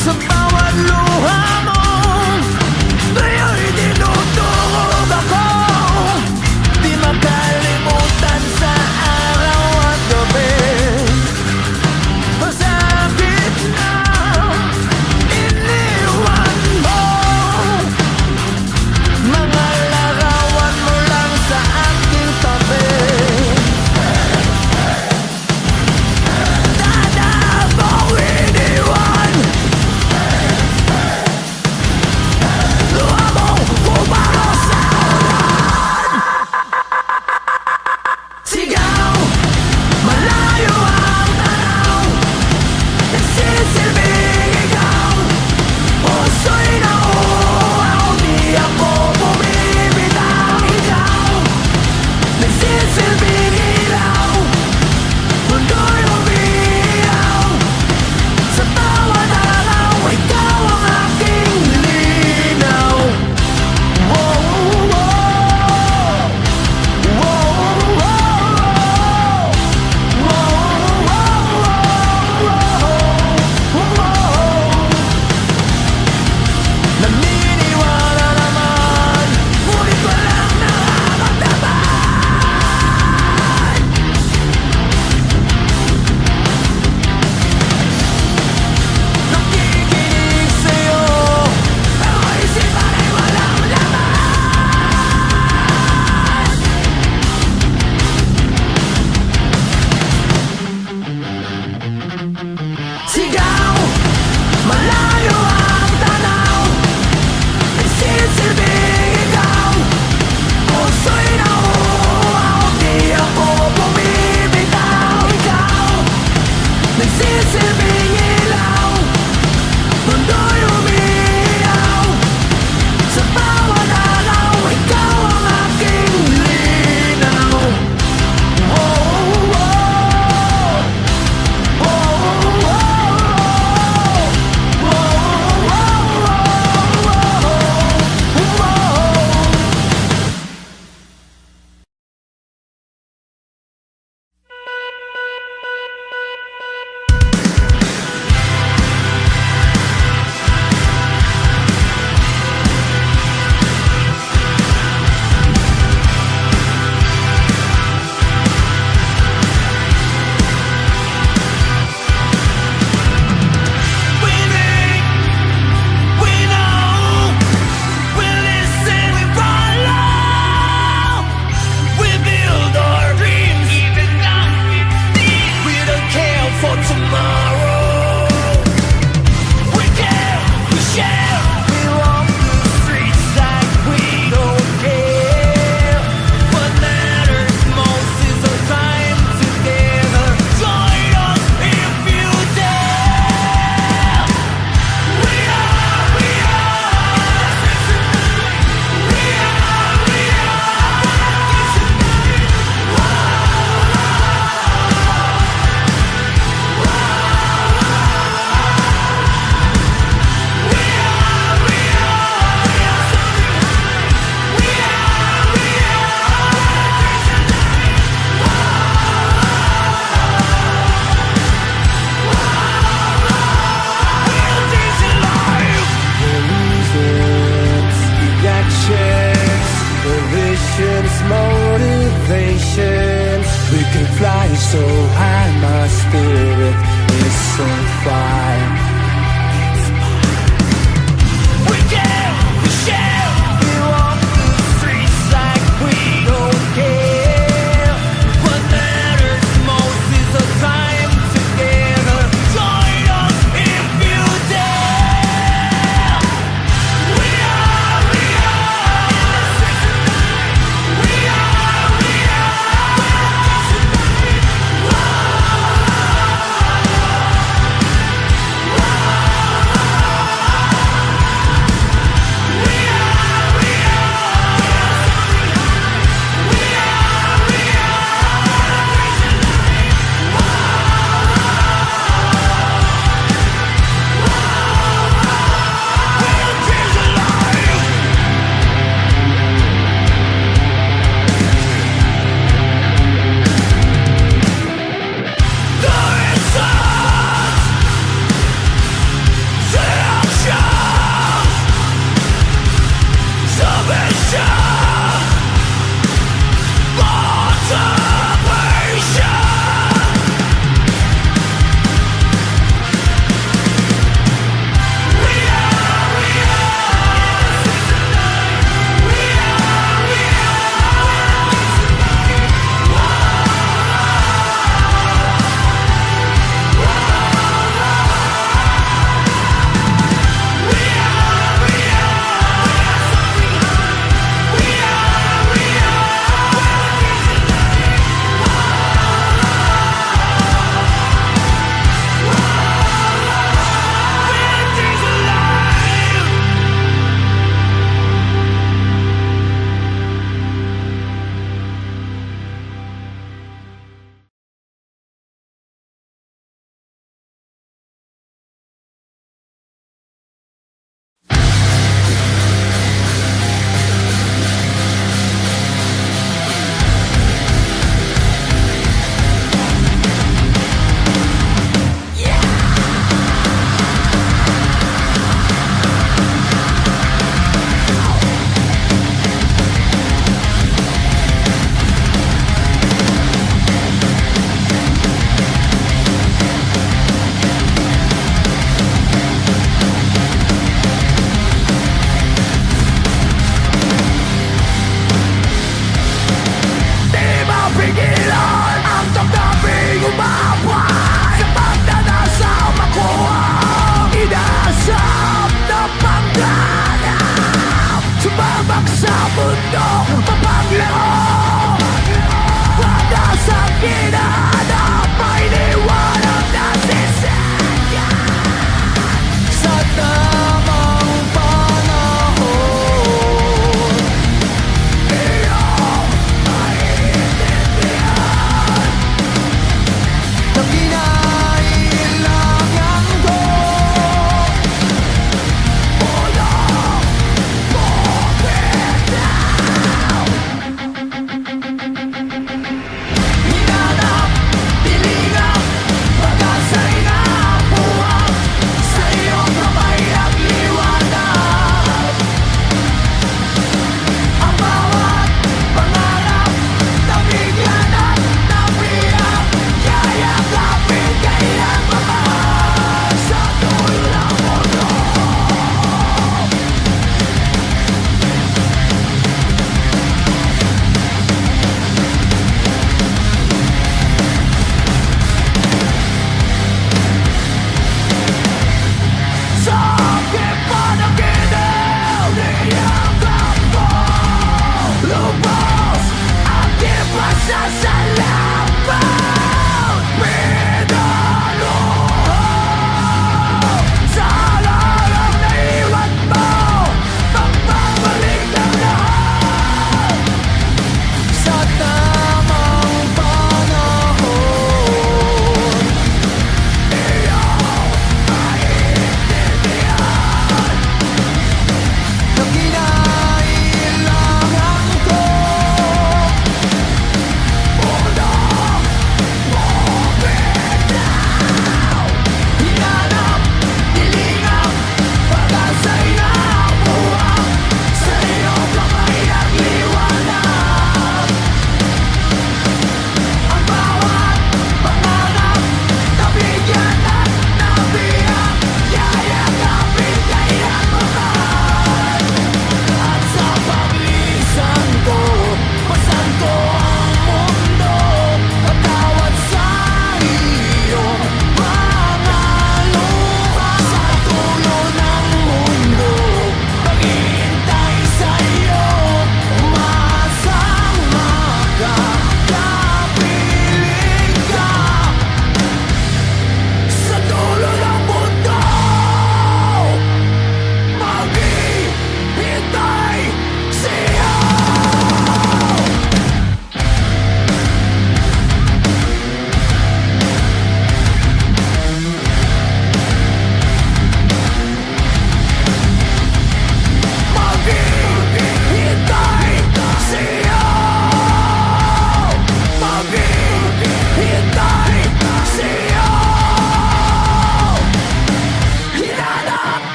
Sa bawat luha mo, ngayon tinutulog ako. Di makalimutan sa araw at gabi. Masakit na iniwan mo, mga larawan mo lang sa aking tabi. Tanda mo iniwan,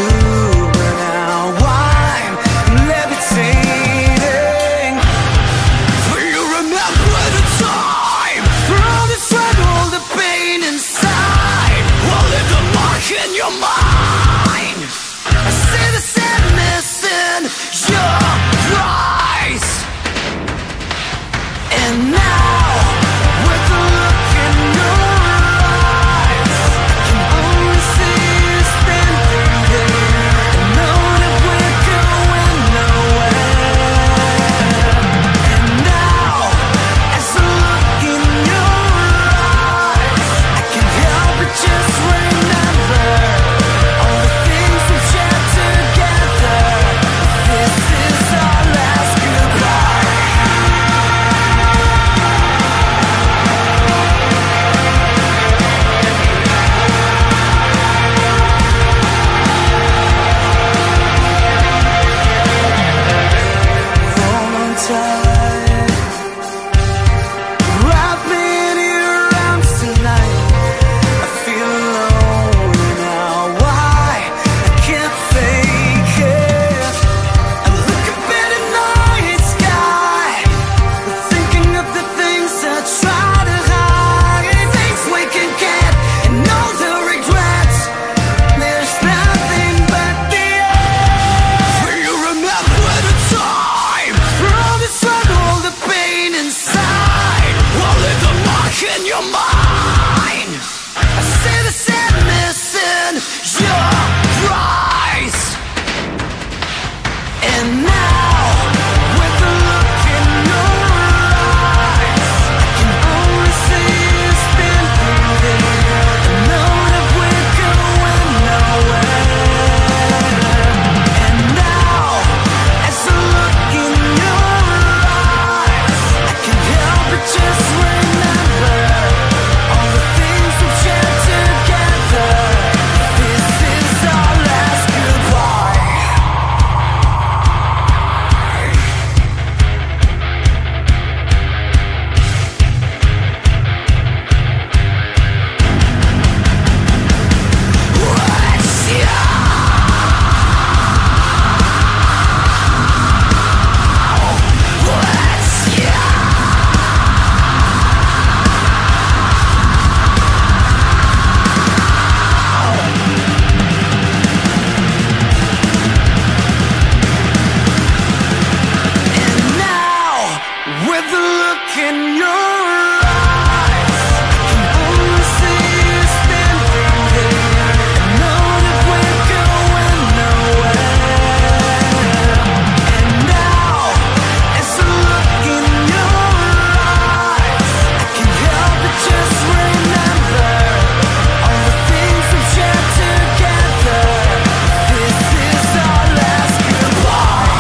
Uber now, I'm levitating. Do you remember the time? All the struggle, the pain inside will leave the mark in your mind. I see the sadness in your eyes. And now, with the look in your eyes, I can only see you standing there, and know that we're going nowhere. And now, as I look in your eyes, I can't help but just remember all the things we've shared together. This is our last goodbye. Hold on tight. Wrap me in your arms tonight. I feel alone now. Why? I can't fake it. I look up at the night sky, thinking of the things I try to hide. Things we can get and all the regrets. There's nothing but the end. Do you remember the time? All the struggle, the pain inside will leave the mark in your mind. I see the sadness in your eyes. And now, with the look in your eyes, I can only see you standing there, and know that we're going nowhere. And now, as I look in your eyes, I can't help but just remember all the things we've shared together. This is our last goodbye. And now, with the look in your eyes, I can only see you standing there, and know that we're going nowhere. And now, as I look in your eyes, I can't help but just remember all the things we've shared together. This is our last goodbye.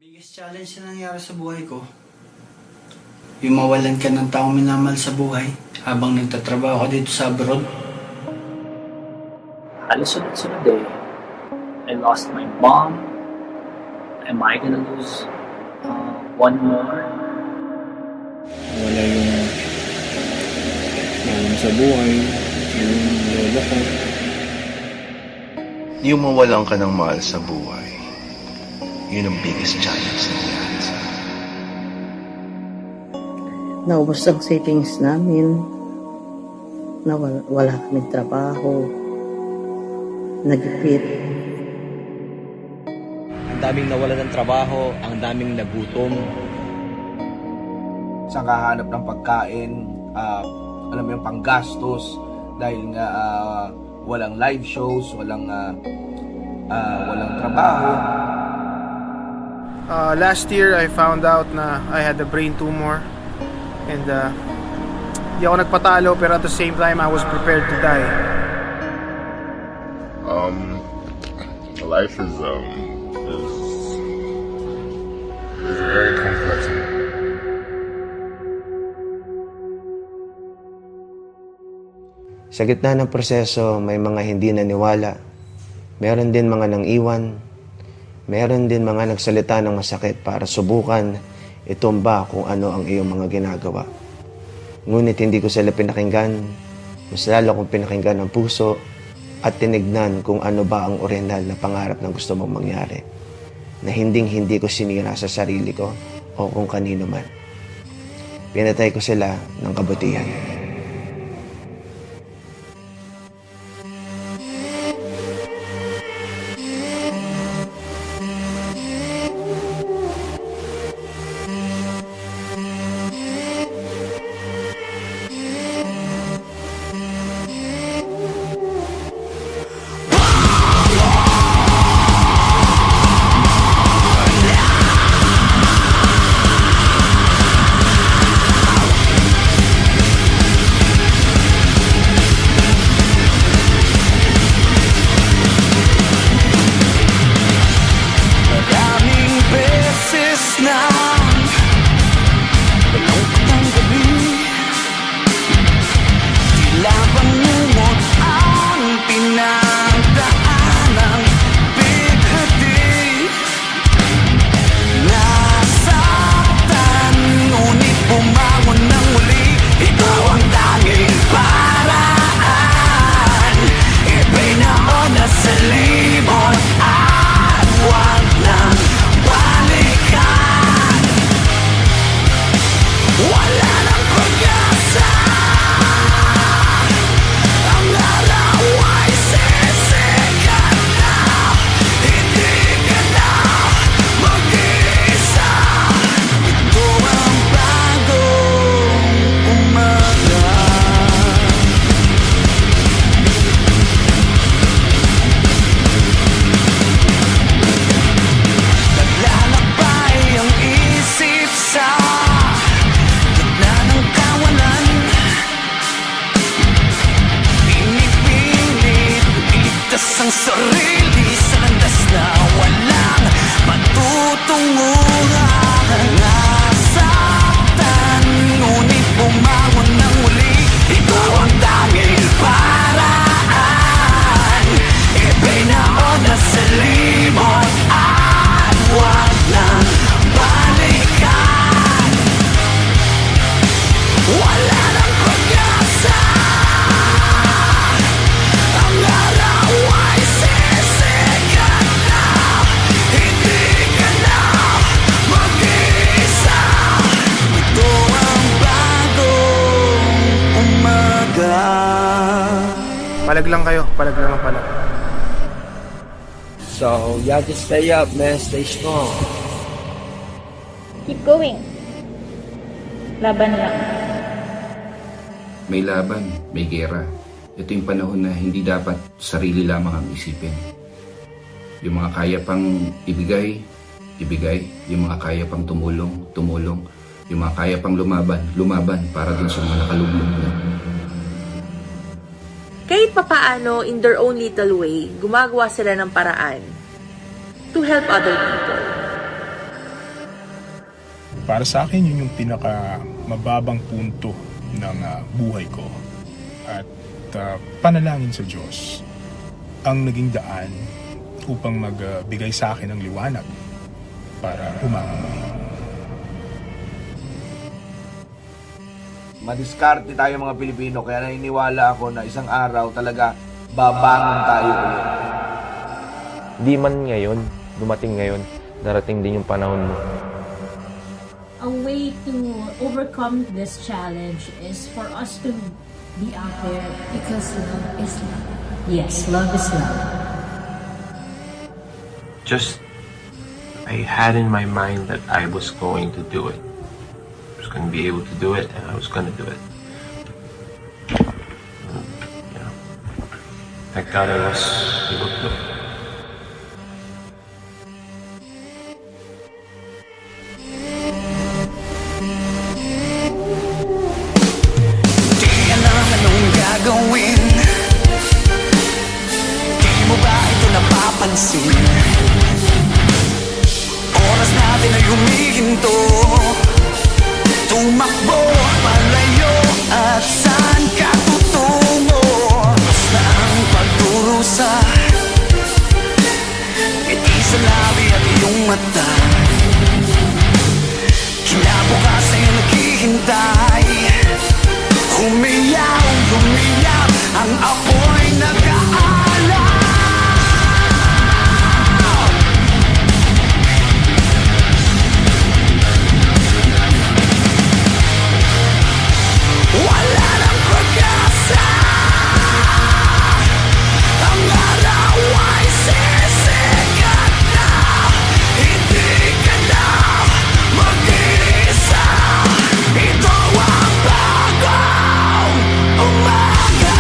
Biggest challenge na nangyari sa buhay ko, yung mawalan ka ng taong minamahal sa buhay habang nagtatrabaho ka dito sa abroad. Halos sunod-sunod eh. I lost my mom. Am I gonna lose one more? Wala yung sa buhay, yung lola ko. Yung mawalan ka ng mahal sa buhay, yun ang biggest challenge na nangyari sa akin. Naubos ang savings namin. Wala kaming trabaho. Nagipit. Ang daming nawalan ng trabaho, ang daming nagutom. Sa kahanap ng pagkain, alam mo yung panggastos, dahil nga walang live shows, walang trabaho. Last year, I found out na I had a brain tumor. And di ako nagpatalo, pero at the same time, I was prepared to die. Life is very complex. Sa gitna ng proseso, may mga hindi naniwala. Meron din mga nang iwan. Meron din mga nagsalita ng masakit para subukan itumba kung ano ang iyong mga ginagawa. Ngunit hindi ko sila pinakinggan. Mas lalo kong pinakinggan ang puso at tinignan kung ano ba ang orihinal na pangarap na gusto mong mangyari. Na hinding-hindi ko sinira sa sarili ko o kung kanino man. Pinatay ko sila ng kabutihan. Palag lang kayo, palag lang ang palag. So, you have to stay up, man. Stay strong. Keep going. Laban lang. May laban, may gera. Ito yung panahon na hindi dapat sarili lamang ang isipin. Yung mga kaya pang ibigay, ibigay. Yung mga kaya pang tumulong, tumulong. Yung mga kaya pang lumaban, lumaban para dun sa mga nakalulong na. Kahit papaano, in their own little way, gumagawa sila ng paraan to help other people. Para sa akin, yun yung pinaka mababang punto ng buhay ko. At panalangin sa Diyos ang naging daan upang magbigay sa akin ng liwanag para umangat. Madiskarte tayo mga Pilipino, kaya naniniwala ako na isang araw talaga babangon tayo ulit. Di man ngayon, dumating ngayon, darating din yung panahon mo. A way to overcome this challenge is for us to be out there because love is love. Yes, love is love. Just, I had in my mind that I was going to do it. I was going to be able to do it, and I was going to do it. Thank God I was able to do it. Di alam anong gagawin. Di mo ba ito napapansin? Oras natin ay humihinto, tumakbo palayo, at saan ka tutungo? Basta ang pagdurusa, ngiti sa labi at iyong mata. Kinabukasan ay naghihintay, humiyaw, lumiyap, ang apoy nag-aalam. Wala nang pag-asa, ang araw ay sisikat na. Hindi ka na mag-iisa, ito ang bagong umaga.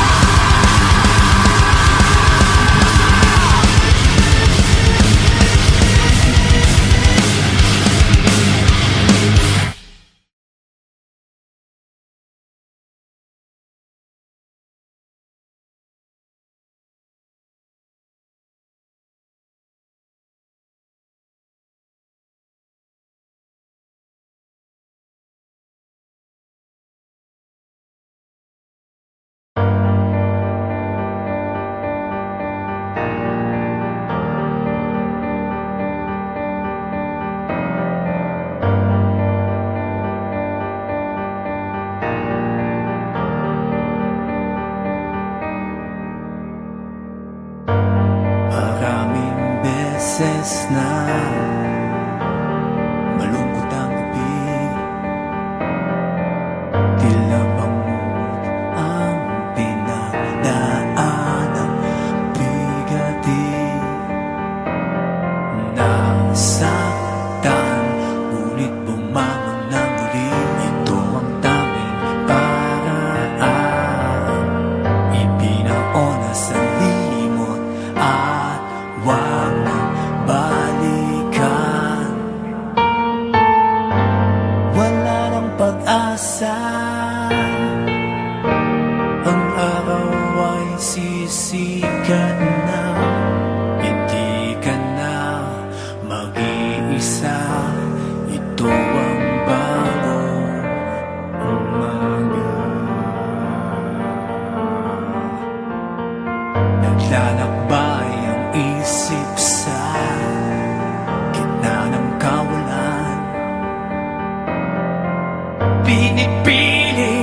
Maraming beses na malungkot ang gabi, tila bangod ang pinagdaanan, bigatin, nasaktan, ngunit bumangon ng muli. Ito ang tanging paraan, ipinaona sa limot at wag nang balikan. Wala nang pag-asa, ang araw ay sisikat na. Hindi ka na mag-iisa, ito ang bagong umaga. Naglalakbay ang isip sa gitna ng kawalan, pinipili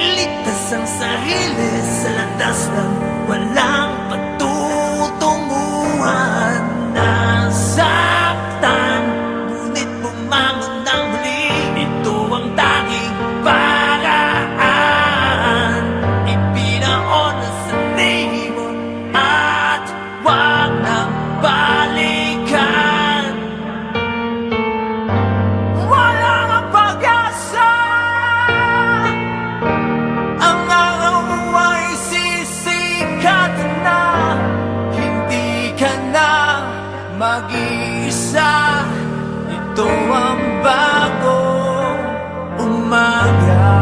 iligtas ang sarili sa landas ng walang pagtutunguhan. Nasaktan, ngunit bumangon ng muli. Ito ang tanging paraan, ipinaona sa limot at wag nang balikan. Wala nang pag-asa, ang araw ay sisikat na. Hindi ka na mag-iisa, ito ang bagong umaga.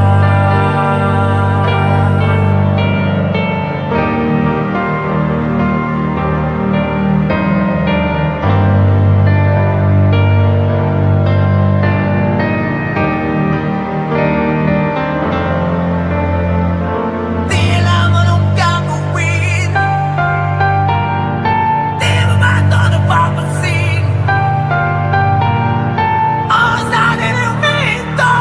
Di alam anong gagawin, di mo ba ito napapansin? Oras natin ay huminto,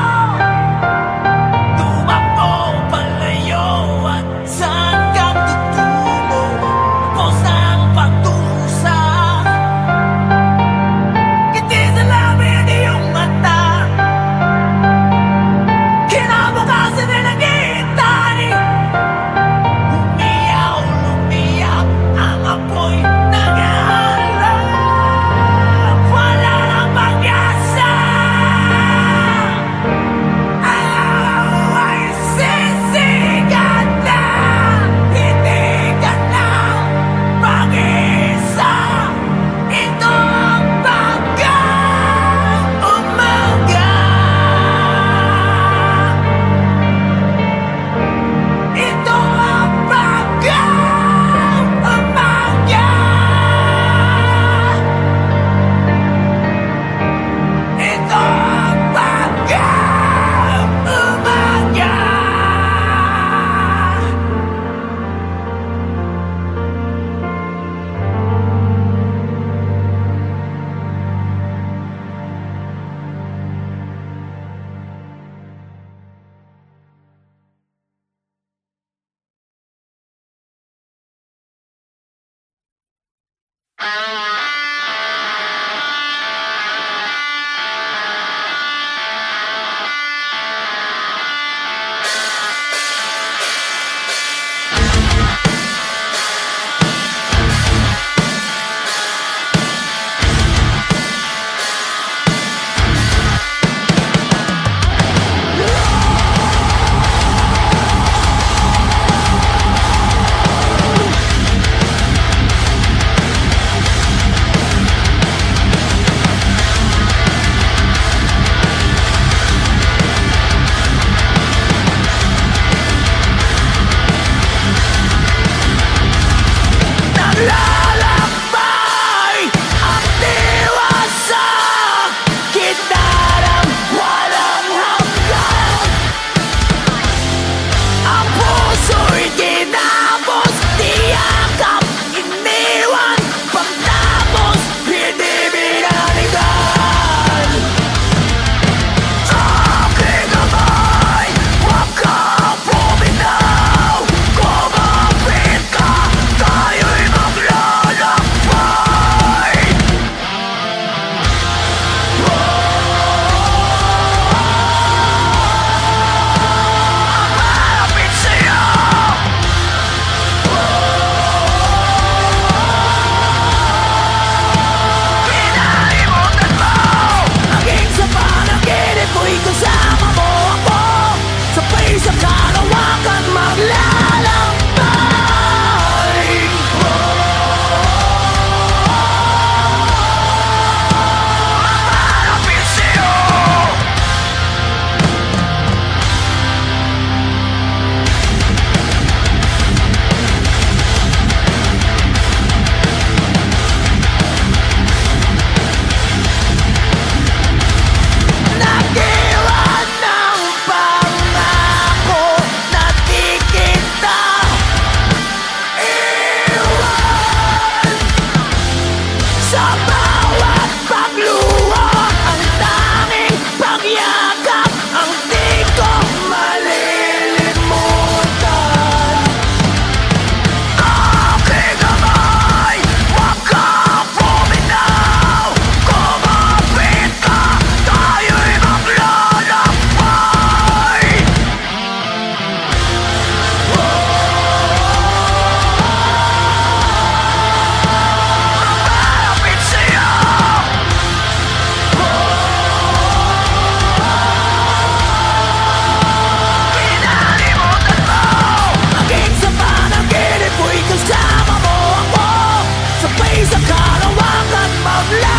Sa kalawakan magla